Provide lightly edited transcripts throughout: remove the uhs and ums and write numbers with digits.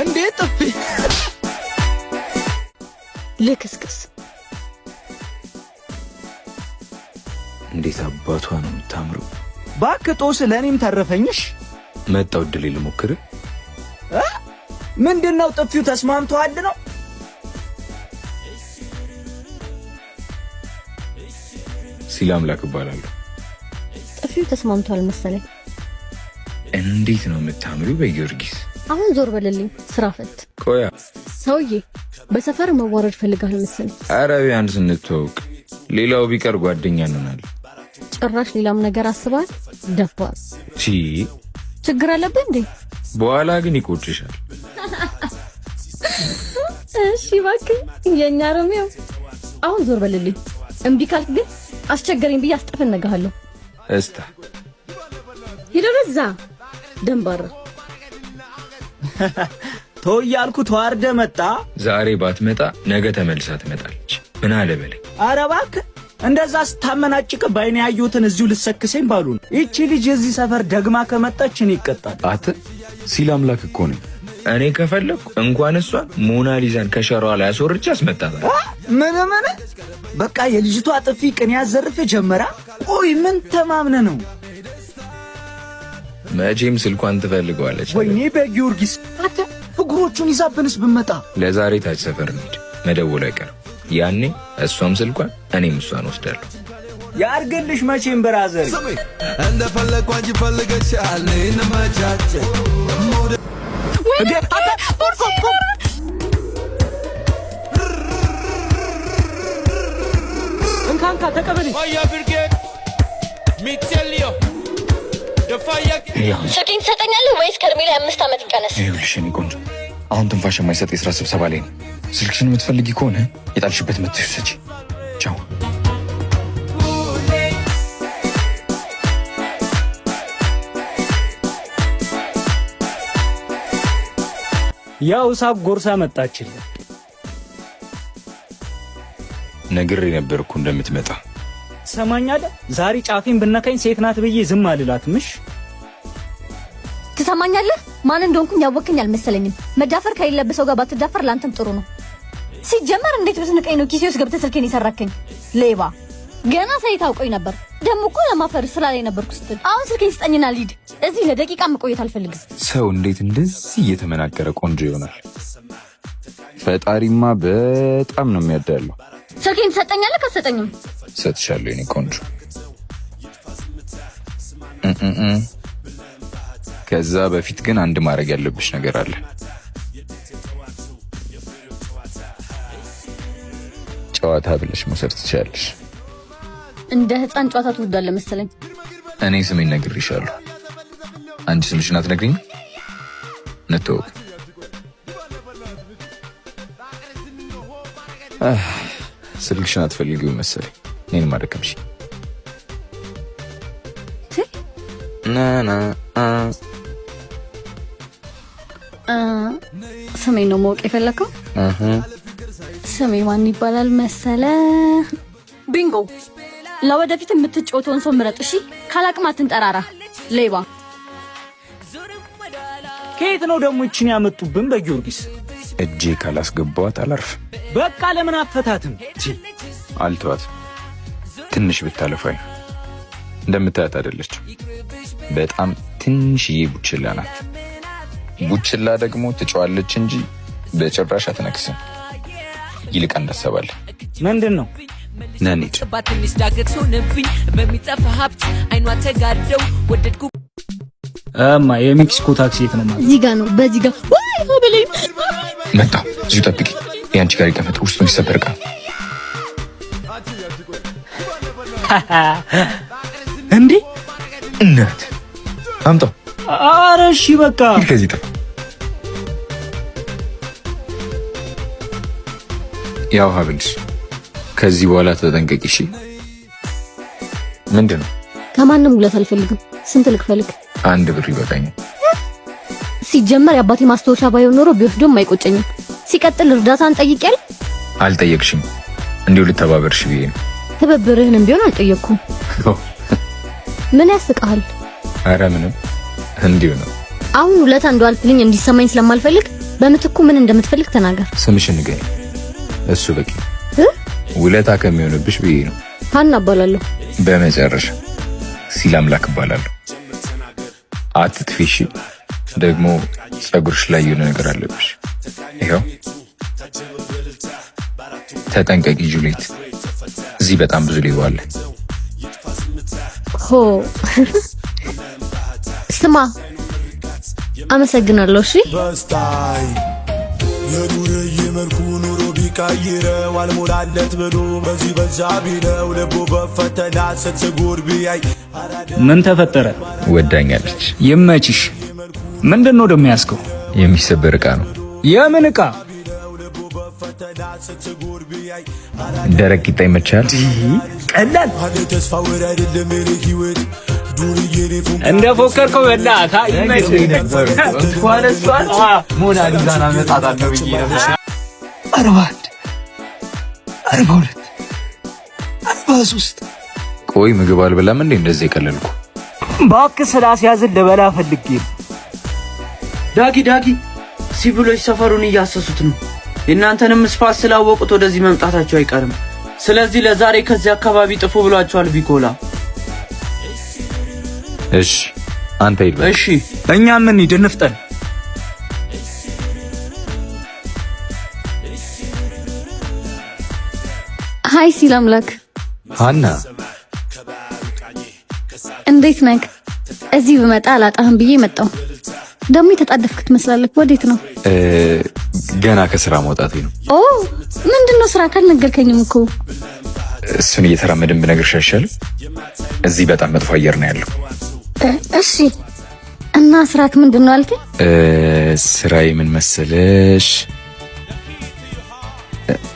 እንዴት ጥፊ ልክስክስ እንዴት አባቷ ነው የምታምረው። ባክጦስ ለኔም ተረፈኝሽ። መጣው ድል ልሞክር። ምንድነው ጥፊው ተስማምቷል ነው? ሲል አምላክ እባላለሁ። ጥፊው ተስማምቷል መሰለኝ። እንዴት ነው የምታምሪው በጊዮርጊስ። አሁን ዞር በልልኝ ስራ ፈት። ቆያ ሰውዬ በሰፈር መዋረድ ፈልጋል መሰለኝ። ኧረ ቢያንስ እንተዋወቅ፣ ሌላው ቢቀር ጓደኛ እንሆናለን። ጭራሽ ሌላም ነገር አስባል። ደፋር ችግር አለብህ እንዴ? በኋላ ግን ይቆጭሻል። እሺ እባክህ የኛ ሮሚዮ አሁን ዞር በልልኝ። እምቢ ካልክ ግን አስቸገረኝ ብዬ አስጠፈነግሃለሁ። እስታ ይደረዛ ደንባራ ተወያልኩ ተዋርደ መጣ። ዛሬ ባትመጣ ነገ ተመልሳ ትመጣለች። ምን አለ በለኝ። ኧረ እባክህ እንደዛ ስታመናጭቅ ባይኔ ያዩትን እዚሁ ልሰክሰኝ ባሉን። ይቺ ልጅ የዚህ ሰፈር ደግማ ከመጣች እኔ ይቀጣል። አተ ሲል አምላክ እኮ ነኝ። እኔ ከፈለኩ እንኳን እሷን ሞናሊዛን ከሸራዋ ላይ አስወርጄ አስመጣታለሁ። ምን በቃ የልጅቷ ጥፊ ቅን ያዘርፍ ጀመራ። ቆይ ምን ተማምነ ነው? መቼም ስልኳን ትፈልገዋለች። ወይኔ በጊዮርጊስ አተ ፍቅሮቹን ይዛብንስ ብመጣ። ለዛሬ ታች ሰፈር እንሂድ፣ መደወል አይቀርም። ያኔ እሷም ስልኳን እኔም እሷን ወስዳለሁ። ያርግልሽ መቼም ብራዘር። እንደፈለኩ አንቺ ፈልገሻል እንመቻቸ እንካንካ ተቀበል። ስልኬን ትሰጠኛለህ ወይስ ከእድሜ ላይ 5 ዓመት ይቀነስ? ይኸውልሽ የእኔ ቆንጆ፣ አሁን ትንፋሽ የማይሰጥ የሥራ ስብሰባ ላይ ነው። ስልክሽን የምትፈልጊ ከሆነ የጣልሽበት መጥተሽ ውሰጂ። ቻው። ያው ሳብ ጎርሳ መጣችልኝ። ነግሬ ነበርኩ እንደምትመጣ። ትሰማኛለህ? ዛሬ ጫፌን ብነካኝ ሴት ናት ብዬ ዝም አልላትምሽ። ትሰማኛለህ? ማን እንደሆንኩኝ ያወቅኝ አልመሰለኝም። መዳፈር ከሌለብህ ሰው ጋር ባትዳፈር ላንተም ጥሩ ነው። ሲጀመር እንዴት ብትንቀኝ ነው ኪሴ ውስጥ ገብተህ ስልኬን የሰራከኝ? ሌባ! ገና ሳይት አውቀኝ ነበር። ደሞ እኮ ለማፈር ስላለኝ ነበርኩ ስትል። አሁን ስልኬን ስጠኝና ልሂድ። እዚህ ለደቂቃ መቆየት አልፈልግም። ሰው እንዴት እንደዚህ እየተመናገረ ቆንጆ ይሆናል? ፈጣሪማ በጣም ነው የሚያዳለው። ስልኬን ትሰጠኛለህ? ከሰጠኝም ሰጥሻለሁ የኔ ቆንጆ። ከዛ በፊት ግን አንድ ማድረግ ያለብሽ ነገር አለ። ጨዋታ ብለሽ መውሰድ ትችያለሽ። እንደ ህፃን ጨዋታ ትወዳለህ መሰለኝ። እኔ ስሜን ነግሬሻለሁ። አንቺ ስምሽን አትነግሪኝም? እንተዋወቅ። ስልክሽን አትፈልጊው መሰለኝ። እኔን ማደከምሽ። ስሜን ነው ማወቅ የፈለከው? ስሜ ማን ይባላል መሰለ? ቢንጎ። ለወደፊት የምትጫወተውን ሰው ምረጥ እሺ። ካላቅም አትንጠራራ ሌባ። ከየት ነው ደግሞ እቺን ያመጡብን በጊዮርጊስ? እጄ ካላስገባዋት አላርፍም። በቃ ለምን አፈታትም? አልተዋት። ትንሽ ብታለፋኝ እንደምታያት አይደለችም። በጣም ትንሽዬ ቡችላ ናት። ቡችላ ደግሞ ትጫዋለች እንጂ በጭራሽ አትነክስም። ይልቅ እንዳሰባለ ምንድን ነው ነኒት ባትንሽ ዳገት ሆነብኝ በሚጠፋ ሀብት አይኗ ተጋደው ወደድኩ። የሜክሲኮ ታክሲ የት ነው ማለት? እዚህ ጋር ነው። በዚህ ጋር ወይ ሆበለኝ መጣ። እዚሁ ጠብቂ። ያንቺ ጋር ይቀመጥ። ውስጡ ይሰበር ቃ እንዴ እናት አምጣው። ኧረ እሺ በቃ ከዚህ ጠፋ። ያው ሀብልሽ ከዚህ በኋላ ተጠንቀቂ እሺ። ምንድን ነው? ከማንም ውለት አልፈልግም። ስንት ልክፈልግ? 1 ብር ይበቃኛል። ሲጀመር የአባቴ ማስታወሻ ባይሆን ኖሮ ቢወስዶም አይቆጨኝም። ሲቀጥል እርዳታን ጠይቄያለሁ። አልጠየቅሽም። እንዲሁ ልተባበርሽ ብዬ ነው። ትብብርህንም ቢሆን አልጠየቅኩም። ምን ያስቃል? ኧረ ምንም እንዲሁ ነው። አሁን ሁለት አንዱ አልፍልኝ እንዲሰማኝ ስለማልፈልግ በምትኩ ምን እንደምትፈልግ ተናገር። ስምሽን ንገሪ። እሱ በቂ ውለታ ከሚሆንብሽ ብዬ ነው። ሀና እባላለሁ። በመጨረሻ ሲላምላክ እባላለሁ። አትጥፊሽ። ደግሞ ጸጉርሽ ላይ የሆነ ነገር አለብሽ። ይኸው ተጠንቀቂ ጁሊየት። እዚህ በጣም ብዙ ሌባ አለ። ሆ ስማ፣ አመሰግናለሁ። እሺ የዱር የመልኩ ኑሮ ቢቀይረው አልሞላለት ብሎ በዚህ በዛ ቢለው ልቡ በፈተና ስትጎር ቢያይ ምን ተፈጠረ? ወዳኛለች። ይመችሽ። ምንድነው ደሞ ያስከው? የሚሰበር ዕቃ ነው። የምን ዕቃ? ደረቅ ቂጣ ይመቻል። ቀላል ተስፋ ወደ አይደለም ህይወት እንደ ፎከርከው በላታ ይመችሽ ነበር። ኳለሷን ሞናሊዛና መጣጣለው ብዬ ነበር። 41 42 43 ቆይ ምግብ አልበላም እንዴ እንደዚህ የቀለልኩ? እባክህ ስላስያዝን ልበላ ፈልጌ። ዳጊ ሲቪሎች ሰፈሩን እያሰሱት ነው። የእናንተንም ስፋት ስላወቁት ወደዚህ መምጣታቸው አይቀርም። ስለዚህ ለዛሬ ከዚህ አካባቢ ጥፉ ብሏቸዋል ቢኮላ። እሺ አንተ ሂድ። እሺ እኛ ምን ሂድ እንፍጠን። ሃይ ሲላምላክ። ሀና እንዴት ነህ? እዚህ ብመጣ አላጣህም ብዬ መጣሁ። ደግሞ የተጣደፍክ ትመስላለህ። ወዴት ነው? ገና ከስራ መውጣቴ ነው። ኦ ምንድነው? ስራ ካልነገርከኝም እኮ። እሱን እየተራመድን ብነግርሽ አይሻልም? እዚህ በጣም መጥፎ አየር ነው ያለው። እሺ እና ስራክ ምንድነው አልከኝ? ስራዬ ምን መሰለሽ?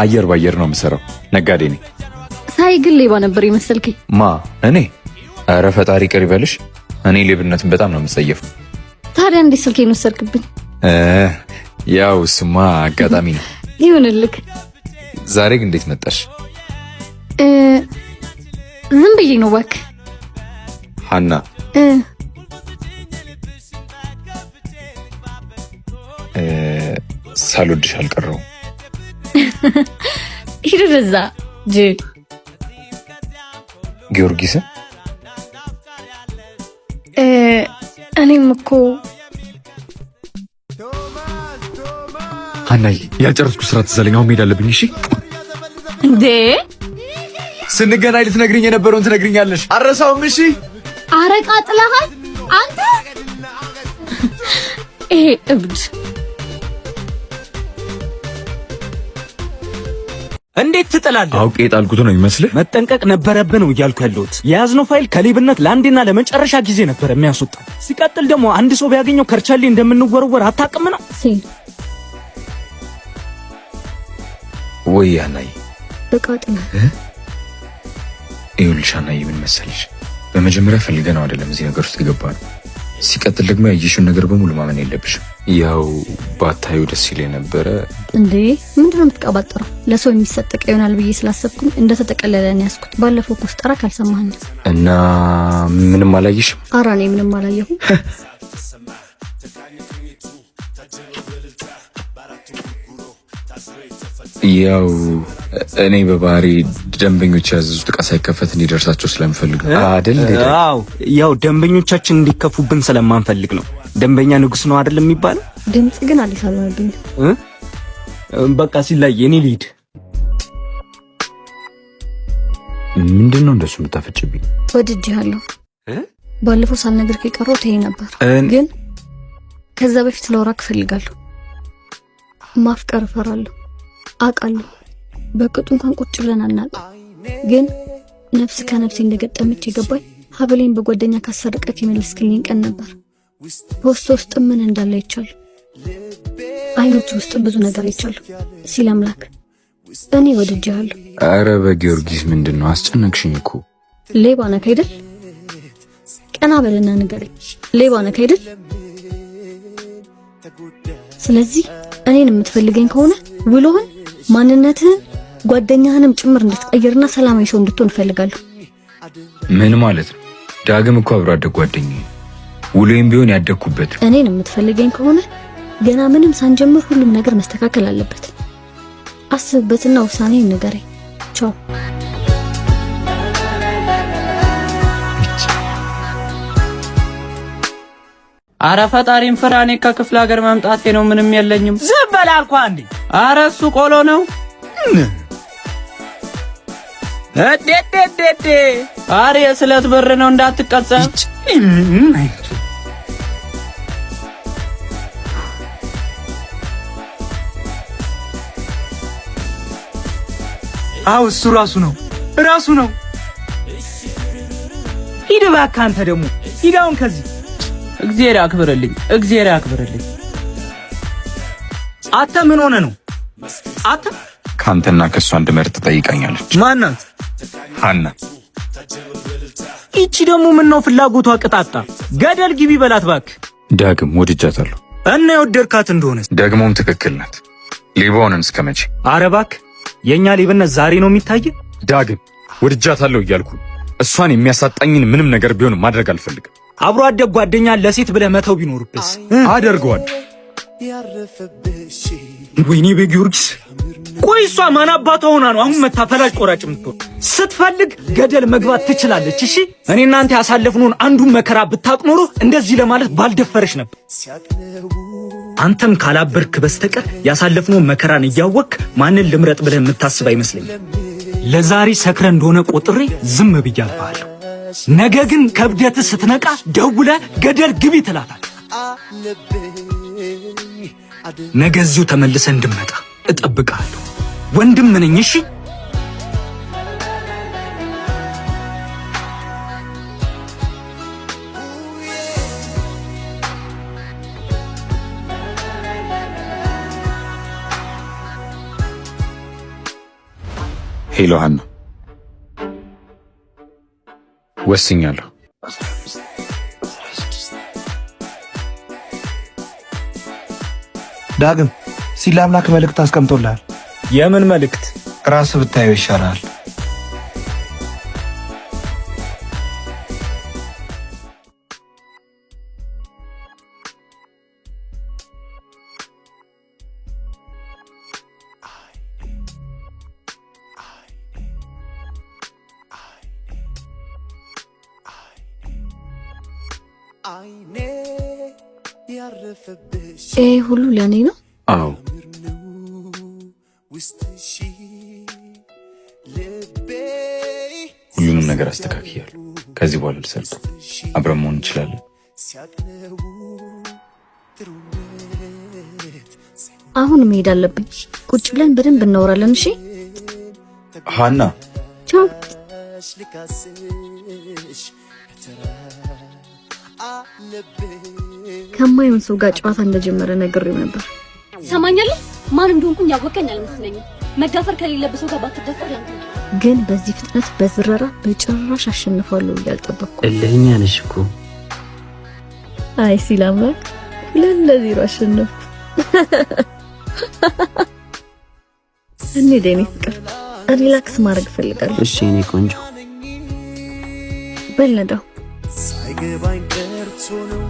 አየር ባየር ነው የምሰራው። ነጋዴ ነኝ። ሳይ ግን ሌባ ነበር የመሰልከኝ። ማ እኔ? ኧረ ፈጣሪ ቅር ይበልሽ። እኔ ሌብነትን በጣም ነው የምጸየፈው። ታዲያ እንዴት ስልኬን ወሰድክብኝ? ያው እሱማ አጋጣሚ ነው። ይሁንልክ። ዛሬ ግን እንዴት መጣሽ? ዝም ብዬ ነው እባክህ። ሀና ሳልወድሽ አልቀረውም። ሂድ እዛ ጅል። ጊዮርጊስ እኔም እኮ ሀናይ ያልጨረስኩ ስራ ትዘለኝ። አሁን መሄድ አለብኝ። እሺ እንዴ ስንገናኝ ልትነግሪኝ የነበረውን ትነግሪኛለሽ። አረሳውም። እሺ አረቃ ጥለሃል አንተ። ይሄ እብድ እንዴት ትጥላለህ? አውቄ የጣልኩት ነው ይመስልህ? መጠንቀቅ ነበረብህ ነው እያልኩ ያለሁት። የያዝነው ፋይል ከሌብነት ለአንዴና ለመጨረሻ ጊዜ ነበር የሚያስወጣ። ሲቀጥል ደግሞ አንድ ሰው ቢያገኘው ከርቻሌ እንደምንወረወር አታውቅም ነው ወይ? ሀናይ በቃጥና ይኸውልሽ ሀናይ ምን መሰልሽ፣ በመጀመሪያ ፈልገነው አይደለም እዚህ ነገር ውስጥ የገባነው። ሲቀጥል ደግሞ ያየሽውን ነገር በሙሉ ማመን የለብሽም። ያው ባታዩ ደስ ይል ነበረ። እንዴ ምንድነው የምትቀባጥረው? ለሰው የሚሰጠቅ ይሆናል ብዬ ስላሰብኩኝ እንደተጠቀለለ ነው ያስኩት። ባለፈው ኮስጠራ ካልሰማኸኝ እና ምንም አላየሽም? ኧረ እኔ ምንም አላየሁም። ያው እኔ በባህሪ ደንበኞች ያዘዙት ዕቃ ሳይከፈት እንዲደርሳቸው ስለምፈልግ ነው አይደል? አዎ ያው ደንበኞቻችን እንዲከፉብን ስለማንፈልግ ነው። ደንበኛ ንጉስ ነው አይደል የሚባለው? ድምጽ ግን አዲስ አልሆነብኝ። በቃ ሲላይ እኔ ልሂድ። ምንድነው እንደሱ የምታፈጭብኝ? ወድጄሃለሁ። ባለፈው ሳልነግርህ የቀረሁት ይሄ ነበር፣ ግን ከዛ በፊት ላውራክ እፈልጋለሁ። ማፍቀር እፈራለሁ አውቃለሁ። በቅጡ እንኳን ቁጭ ብለን አናውቅም፣ ግን ነፍስ ከነፍሴ እንደገጠመች የገባኝ ሀብሌን በጓደኛ ካሰረቀክ የመለስክልኝ ቀን ነበር። ፖስት ውስጥ ምን እንዳለ ይቻል፣ አይኖች ውስጥ ብዙ ነገር ይቻል። ሲላምላክ እኔ ወድጄሃለሁ። አረ በጊዮርጊስ ምንድነው አስጨነቅሽኝ እኮ። ሌባ ነህ አይደል? ቀና በልና ንገረኝ፣ ሌባ ነህ አይደል? ስለዚህ እኔን የምትፈልገኝ ከሆነ ውሎህን፣ ማንነትህን፣ ጓደኛህንም ጭምር እንድትቀይርና ሰላማዊ ሰው እንድትሆን እፈልጋለሁ። ምን ማለት ነው? ዳግም እኮ አብሮ አደግ ጓደኛዬ። ውሎዬም ቢሆን ያደግኩበት። እኔን የምትፈልገኝ ከሆነ ገና ምንም ሳንጀምር ሁሉም ነገር መስተካከል አለበት። አስብበትና ውሳኔ ንገረኝ። ቻው። አረ ፈጣሪም ፍራ። እኔ ከክፍለ ሀገር መምጣቴ ነው፣ ምንም የለኝም። ዝም በል አልኳህ እንዴ። አረ እሱ ቆሎ ነው። እዴ አረ የስለት ብር ነው እንዳትቀጸም። አው እሱ ራሱ ነው። ሂድ እባክህ አንተ ደግሞ ሂድ አሁን ከዚህ። እግዚአብሔር ያክብርልኝ። አተ ምን ሆነ ነው? አተ ካንተና ከሷ እንድመርጥ ጠይቃኛለች። ማናት? ሀና። ይቺ ደግሞ ምን ነው ፍላጎቷ ቅጣጣ። ገደል ግቢ በላት እባክህ። ዳግም ወድጃታለሁ። እና የወደድካት እንደሆነ ደግሞም ትክክል ናት። ሌባውንን እስከመቼ? ኧረ እባክህ የኛ ሌብነት ዛሬ ነው የሚታየ። ዳግም ወድጃታለሁ እያልኩ እሷን የሚያሳጣኝን ምንም ነገር ቢሆን ማድረግ አልፈልግም። አብሮ አደግ ጓደኛ ለሴት ብለህ መተው ቢኖርብስ? አደርገዋለሁ። ወይኔ በጊዮርጊስ። ቆይ እሷ ማን አባቷ ሆና ነው አሁን መታ ፈላጭ ቆራጭ የምትሆን? ስትፈልግ ገደል መግባት ትችላለች። እሺ እኔ እናንተ ያሳለፍነውን አንዱን መከራ ብታውቅ ኖሮ እንደዚህ ለማለት ባልደፈረሽ ነበር። አንተም ካላበርክ በስተቀር ያሳለፍነውን መከራን እያወቅክ ማንን ልምረጥ ብለህ የምታስብ አይመስለኝም። ለዛሬ ሰክረ እንደሆነ ቆጥሬ ዝም ብያለሁ። ነገ ግን ከብደት ስትነቃ ደውለ ገደል ግቢ ትላታል። ነገ እዚሁ ተመልሰ እንድመጣ እጠብቅሃለሁ። ወንድም ነኝ። እሺ ሄሎ ሀና፣ ወስኛለሁ። ዳግም ሲል አምላክ መልእክት አስቀምጦልሃል። የምን መልእክት? ራስህ ብታየው ይሻላል። ይሄ ሁሉ ለኔ ነው? አዎ ሁሉንም ነገር አስተካክያለሁ። ከዚህ በኋላ ልሰርጥ፣ አብረን መሆን እንችላለን። አሁን መሄድ አለብኝ። ቁጭ ብለን በደንብ እናወራለን። እሺ ሀና። ቻው። ከማይሆን ሰው ጋር ጨዋታ እንደጀመረ ነግሬው ነበር። ሰማኛለህ? ማን እንደሆንኩኝ ያወቀኝ አልመስለኝም። መዳፈር ከሌለበት ሰው ጋር ባትደፈር ላንተ ነው። ግን በዚህ ፍጥነት በዝረራ በጭራሽ አሸንፋለሁ እያልጠበቅኩ። እልህኛ ነሽ እኮ። አይ ሲላምራክ 2-0 አሸነፍኩ። እኔ ደኔ ፍቅር ሪላክስ ማድረግ እፈልጋለሁ። እሺ እኔ ቆንጆ በልነዳው ሳይገባኝ ቀርቶ ነው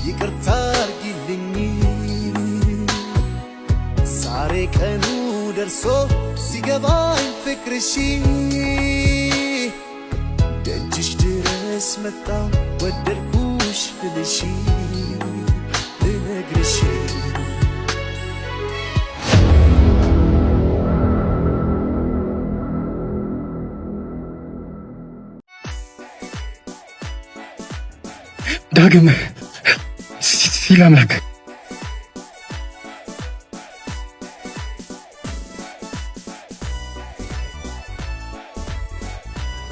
ይቅርታ አርጊልኝ። ዛሬ ቀኑ ደርሶ ሲገባኝ ፍቅርሽ ደጅሽ ድረስ መጣው ወደድኩሽ ልልሽ ልነግርሽ ዳግም ሲል አምላክ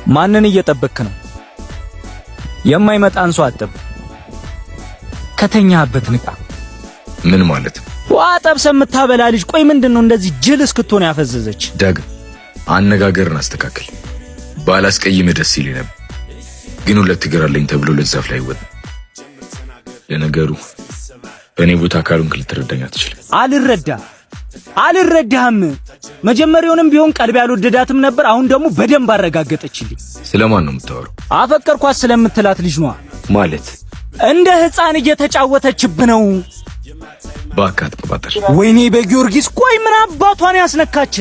ማንን እየጠበቅክ ነው? የማይመጣን ሰው አጠብቅ። ከተኛህበት ንቃ። ምን ማለት ነው? ውሃ ጠብሰህ የምታበላ ልጅ። ቆይ ምንድነው እንደዚህ ጅል እስክትሆን ያፈዘዘች? ዳግም አነጋገርን አስተካክል። ባላስቀይም ደስ ይለኝ ነበር፣ ግን ሁለት እግር አለኝ ተብሎ ለዛፍ ላይ ወጣ። ለነገሩ በእኔ ቦታ ካሉን ልትረዳኝ አትችልም። አልረዳህም። መጀመሪያውንም ቢሆን ቀልብ ያልወደዳትም ነበር። አሁን ደግሞ በደንብ አረጋገጠችልኝ። ስለማን ነው የምታወራው? አፈቀርኳት ስለምትላት ልጅ ነው ማለት። እንደ ህፃን እየተጫወተችብ ነው። ባካት ቀባጠር። ወይኔ በጊዮርጊስ ቆይ ምን አባቷን ያስነካች?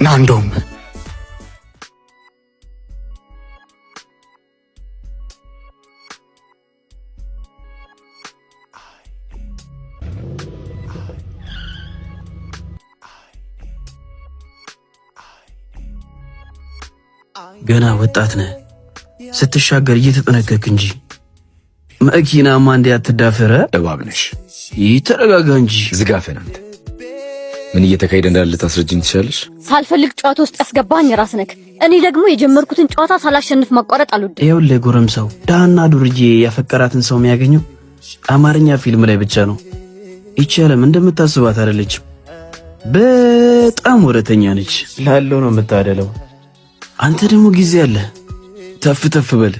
ና እንደውም ገና ወጣት ነህ። ስትሻገር እየተጠነቀቅ እንጂ መኪናማ እንዴ አትዳፈረ። እባብ ነሽ። ተረጋጋ እንጂ። ዝጋፈን አንተ። ምን እየተካሄደ እንዳለ ታስረጅኝ ትችላለሽ? ሳልፈልግ ጨዋታ ውስጥ ያስገባኝ ራስ ነክ። እኔ ደግሞ የጀመርኩትን ጨዋታ ሳላሸንፍ ማቋረጥ አልወድም። ይኸውልህ ጎረምሳው፣ ዳና ዱርዬ ያፈቀራትን ሰው የሚያገኘው አማርኛ ፊልም ላይ ብቻ ነው። ይቺ ዓለም እንደምታስባት አይደለችም። በጣም ወረተኛ ነች። ላለው ነው የምታደለው። አንተ ደግሞ ጊዜ አለ። ተፍ ተፍ በል።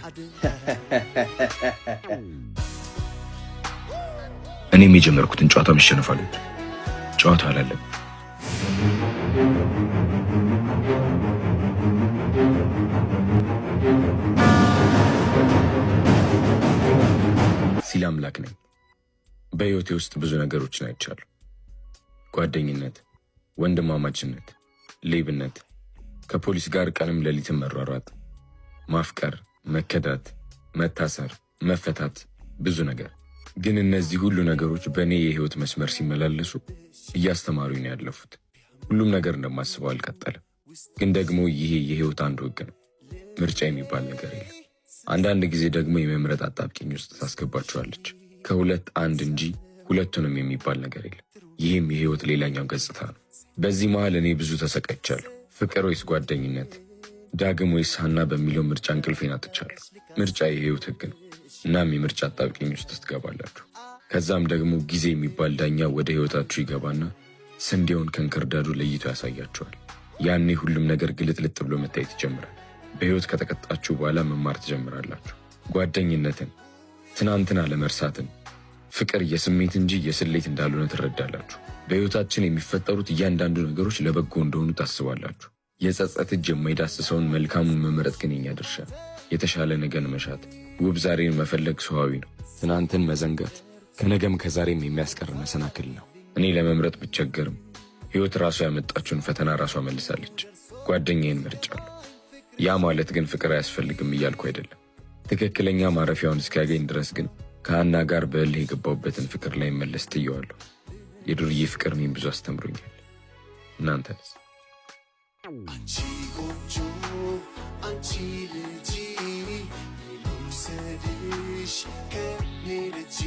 እኔም የጀመርኩትን ጨዋታ መሸነፍ አለብኝ። ጨዋታ አላለም። ሲል አምላክ ነኝ። በህይወቴ ውስጥ ብዙ ነገሮችን አይቻለሁ። ጓደኝነት፣ ወንድማማችነት፣ ሌብነት፣ ከፖሊስ ጋር ቀንም ሌሊትም መሯሯጥ፣ ማፍቀር፣ መከዳት፣ መታሰር፣ መፈታት፣ ብዙ ነገር። ግን እነዚህ ሁሉ ነገሮች በእኔ የህይወት መስመር ሲመላለሱ እያስተማሩኝ ነው ያለፉት። ሁሉም ነገር እንደማስበው አልቀጠለም። ግን ደግሞ ይሄ የህይወት አንዱ ህግ ነው። ምርጫ የሚባል ነገር የለም። አንዳንድ ጊዜ ደግሞ የመምረጥ አጣብቂኝ ውስጥ ታስገባቸዋለች። ከሁለት አንድ እንጂ ሁለቱንም የሚባል ነገር የለም። ይህም የህይወት ሌላኛው ገጽታ ነው። በዚህ መሃል እኔ ብዙ ተሰቃይቻለሁ። ፍቅር ወይስ ጓደኝነት፣ ዳግም ወይስ ሀና በሚለው ምርጫ እንቅልፌን አጥቻለሁ። ምርጫ የህይወት ህግ ነው። እናም የምርጫ አጣብቂኝ ውስጥ ትገባላችሁ። ከዛም ደግሞ ጊዜ የሚባል ዳኛ ወደ ህይወታችሁ ይገባና ስንዴውን ከእንክርዳዱ ለይቶ ያሳያችኋል። ያኔ ሁሉም ነገር ግልጥልጥ ብሎ መታየት ይጀምራል። በህይወት ከተቀጣችሁ በኋላ መማር ትጀምራላችሁ። ጓደኝነትን፣ ትናንትና ለመርሳትን፣ ፍቅር የስሜት እንጂ የስሌት እንዳልሆነ ትረዳላችሁ። በህይወታችን የሚፈጠሩት እያንዳንዱ ነገሮች ለበጎ እንደሆኑ ታስባላችሁ። የጸጸት እጅ የማይዳስሰውን መልካሙን መምረጥ ግን የኛ ድርሻ። የተሻለ ነገን መሻት፣ ውብ ዛሬን መፈለግ ሰዋዊ ነው። ትናንትን መዘንጋት ከነገም ከዛሬም የሚያስቀር መሰናክል ነው። እኔ ለመምረጥ ብቸገርም ህይወት ራሷ ያመጣችውን ፈተና ራሷ መልሳለች። ጓደኛዬን መርጫለሁ። ያ ማለት ግን ፍቅር አያስፈልግም እያልኩ አይደለም። ትክክለኛ ማረፊያውን እስኪያገኝ ድረስ ግን ከሀና ጋር በእልህ የገባሁበትን ፍቅር ላይ መለስ ትየዋለሁ። የዱርዬ ፍቅር እኔን ብዙ አስተምሮኛል። እናንተንስ? አንቺ ጎጆ፣ አንቺ ልጅ ልውሰድሽ ከኔ ልጅ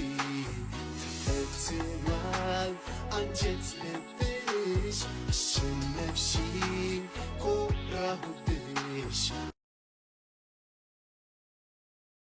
ተፈትኗል አንጀት ልብሽ አሸነፍሽኝ ኮራሁብሽ